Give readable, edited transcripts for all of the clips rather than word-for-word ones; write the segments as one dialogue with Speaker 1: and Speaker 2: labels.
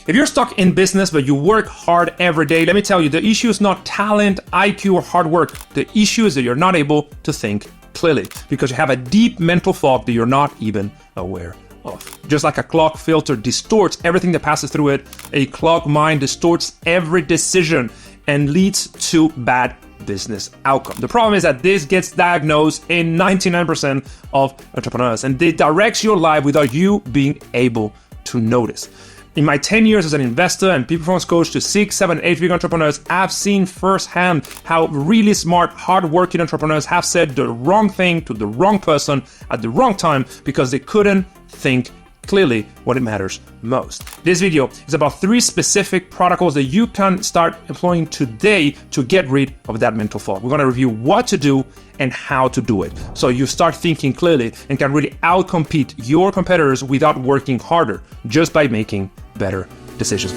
Speaker 1: If you're stuck in business but you work hard every day, let me tell you, the issue is not talent, IQ, or hard work. The issue is that you're not able to think clearly because you have a deep mental fog that you're not even aware of. Just like a clock filter distorts everything that passes through it, a clock mind distorts every decision and leads to bad business outcome. The problem is that this gets diagnosed in 99% of entrepreneurs, and it directs your life without you being able to notice. In my 10 years as an investor and peak performance coach to 6, 7, 8-figure entrepreneurs, I've seen firsthand how really smart, hard-working entrepreneurs have said the wrong thing to the wrong person at the wrong time because they couldn't think clearly what it matters most. This video is about 3 specific protocols that you can start employing today to get rid of that mental fog. We're going to review what to do and how to do it, so you start thinking clearly and can really outcompete your competitors without working harder, just by making better decisions.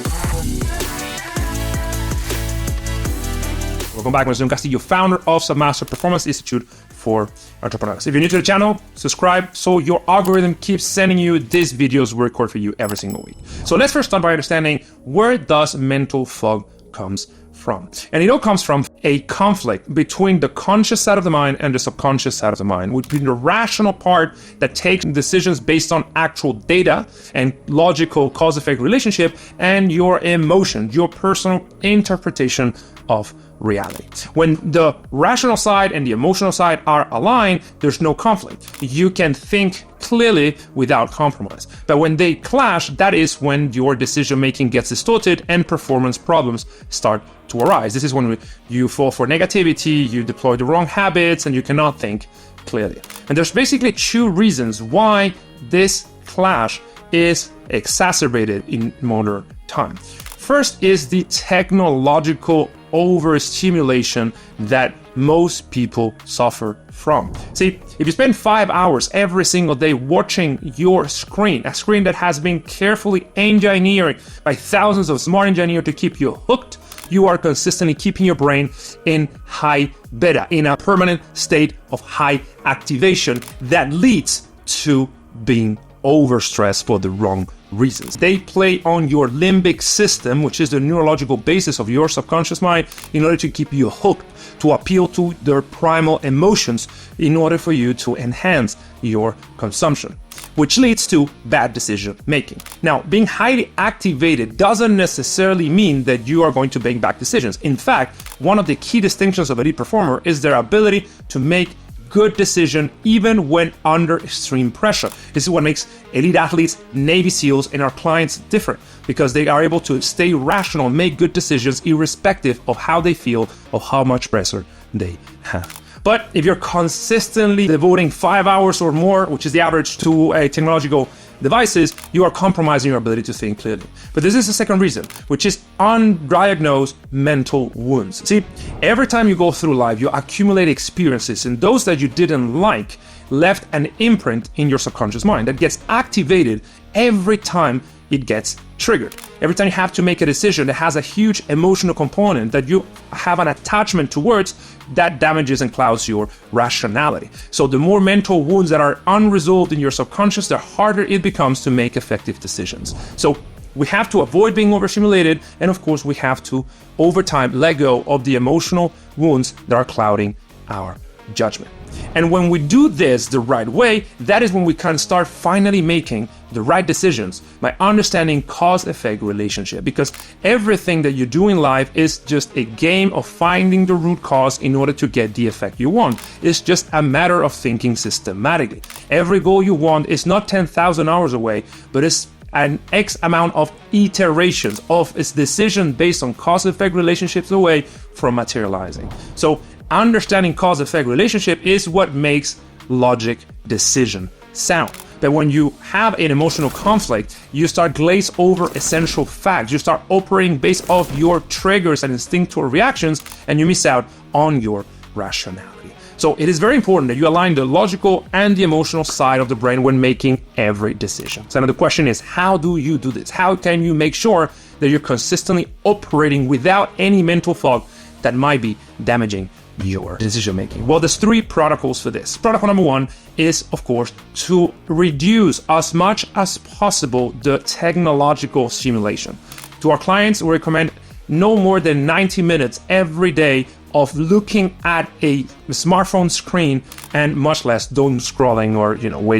Speaker 1: Welcome back, I'm Castillo, founder of Selfmastered Performance Institute for Entrepreneurs. If you're new to the channel, subscribe so your algorithm keeps sending you these videos we record for you every single week. So let's first start by understanding where does mental fog comes from. And it all comes from a conflict between the conscious side of the mind and the subconscious side of the mind, between the rational part that takes decisions based on actual data and logical cause-effect relationship, and your emotion, your personal interpretation of reality. When the rational side and the emotional side are aligned, there's no conflict. You can think clearly without compromise. But when they clash, that is when your decision making gets distorted and performance problems start to arise. This is when you fall for negativity, you deploy the wrong habits, and you cannot think clearly. And there's basically 2 reasons why this clash is exacerbated in modern time. First is the technological overstimulation that most people suffer from. See, if you spend 5 hours every single day watching your screen, a screen that has been carefully engineered by thousands of smart engineers to keep you hooked, you are consistently keeping your brain in high beta, in a permanent state of high activation that leads to being overstressed for the wrong reasons. They play on your limbic system, which is the neurological basis of your subconscious mind, in order to keep you hooked, to appeal to their primal emotions, in order for you to enhance your consumption, which leads to bad decision making. Now, being highly activated doesn't necessarily mean that you are going to make bad decisions. In fact, one of the key distinctions of elite performer is their ability to make good decision even when under extreme pressure. This is what makes elite athletes, Navy SEALs, and our clients different, because they are able to stay rational and make good decisions irrespective of how they feel or how much pressure they have. But if you're consistently devoting 5 hours or more, which is the average, to a technological devices, you are compromising your ability to think clearly. But this is the second reason, which is undiagnosed mental wounds. See, every time you go through life, you accumulate experiences, and those that you didn't like left an imprint in your subconscious mind that gets activated every time it gets triggered. Every time you have to make a decision that has a huge emotional component that you have an attachment towards, that damages and clouds your rationality. So the more mental wounds that are unresolved in your subconscious, the harder it becomes to make effective decisions. So we have to avoid being overstimulated, and of course we have to, over time, let go of the emotional wounds that are clouding our judgment. And when we do this the right way, that is when we can start finally making the right decisions by understanding cause-effect relationship, because everything that you do in life is just a game of finding the root cause in order to get the effect you want. It's just a matter of thinking systematically. Every goal you want is not 10,000 hours away, but it's an X amount of iterations of its decision based on cause-effect relationships away from materializing. So understanding cause-effect relationship is what makes logic decision sound. That when you have an emotional conflict, you start glaze over essential facts. You start operating based off your triggers and instinctual reactions, and you miss out on your rationality. So it is very important that you align the logical and the emotional side of the brain when making every decision. So now the question is, how do you do this? How can you make sure that you're consistently operating without any mental fog that might be damaging your decision making? Well, there's 3 protocols for this. Protocol number 1 is, of course, to reduce as much as possible the technological stimulation. To our clients, we recommend no more than 90 minutes every day of looking at a smartphone screen, and much less doom scrolling or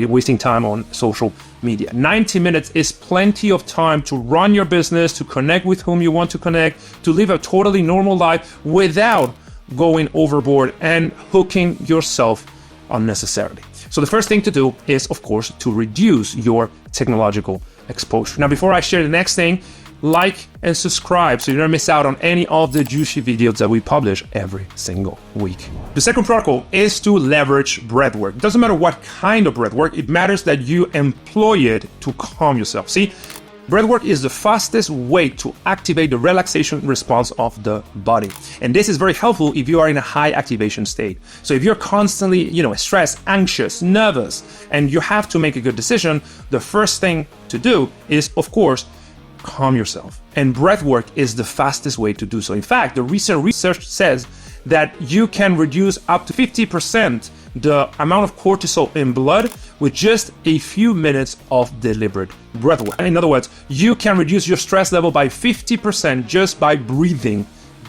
Speaker 1: wasting time on social media. 90 minutes is plenty of time to run your business, to connect with whom you want to connect, to live a totally normal life without going overboard and hooking yourself unnecessarily. So the first thing to do is, of course, to reduce your technological exposure. Now, before I share the next thing, like and subscribe so you don't miss out on any of the juicy videos that we publish every single week. The second protocol is to leverage breathwork. It doesn't matter what kind of breathwork, it matters that you employ it to calm yourself. See, breathwork is the fastest way to activate the relaxation response of the body. And this is very helpful if you are in a high activation state. So if you're constantly, stressed, anxious, nervous, and you have to make a good decision, the first thing to do is, of course, calm yourself. And breathwork is the fastest way to do so. In fact, the recent research says that you can reduce up to 50% the amount of cortisol in blood with just a few minutes of deliberate breathwork. In other words, you can reduce your stress level by 50% just by breathing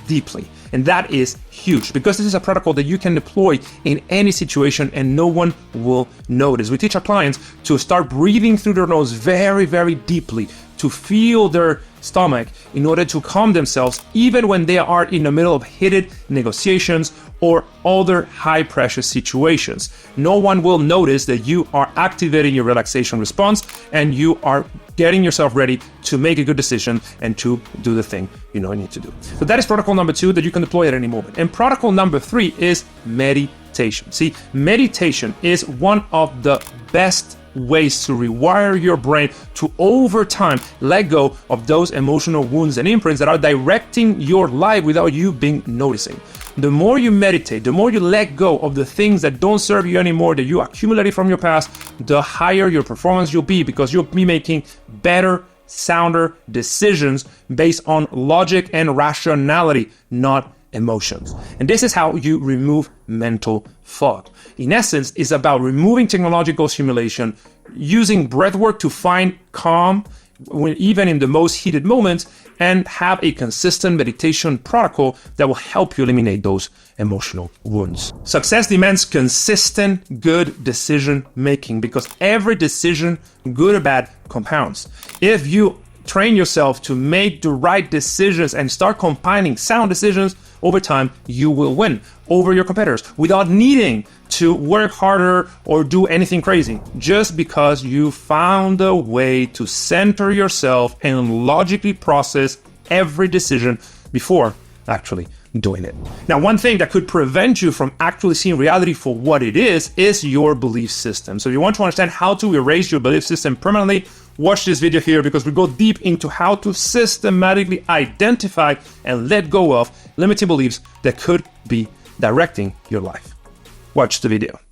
Speaker 1: deeply. And that is huge because this is a protocol that you can deploy in any situation and no one will notice. We teach our clients to start breathing through their nose very, very deeply, to feel their stomach in order to calm themselves even when they are in the middle of heated negotiations or other high pressure situations. No one will notice that you are activating your relaxation response and you are getting yourself ready to make a good decision and to do the thing you need to do. So that is protocol number 2 that you can deploy at any moment. And protocol number 3 is meditation. See, meditation is one of the best ways to rewire your brain to, over time, let go of those emotional wounds and imprints that are directing your life without you being noticing. The more you meditate, the more you let go of the things that don't serve you anymore, that you accumulated from your past, the higher your performance you'll be, because you'll be making better, sounder decisions based on logic and rationality, not emotions. And this is how you remove mental fog. In essence, it's about removing technological stimulation, using breathwork to find calm even in the most heated moments, and have a consistent meditation protocol that will help you eliminate those emotional wounds. Success demands consistent, good decision making because every decision, good or bad, compounds. If you train yourself to make the right decisions and start combining sound decisions, over time, you will win over your competitors without needing to work harder or do anything crazy, just because you found a way to center yourself and logically process every decision before actually doing it. Now, one thing that could prevent you from actually seeing reality for what it is your belief system. So if you want to understand how to erase your belief system permanently, watch this video here because we go deep into how to systematically identify and let go of limiting beliefs that could be directing your life. Watch the video.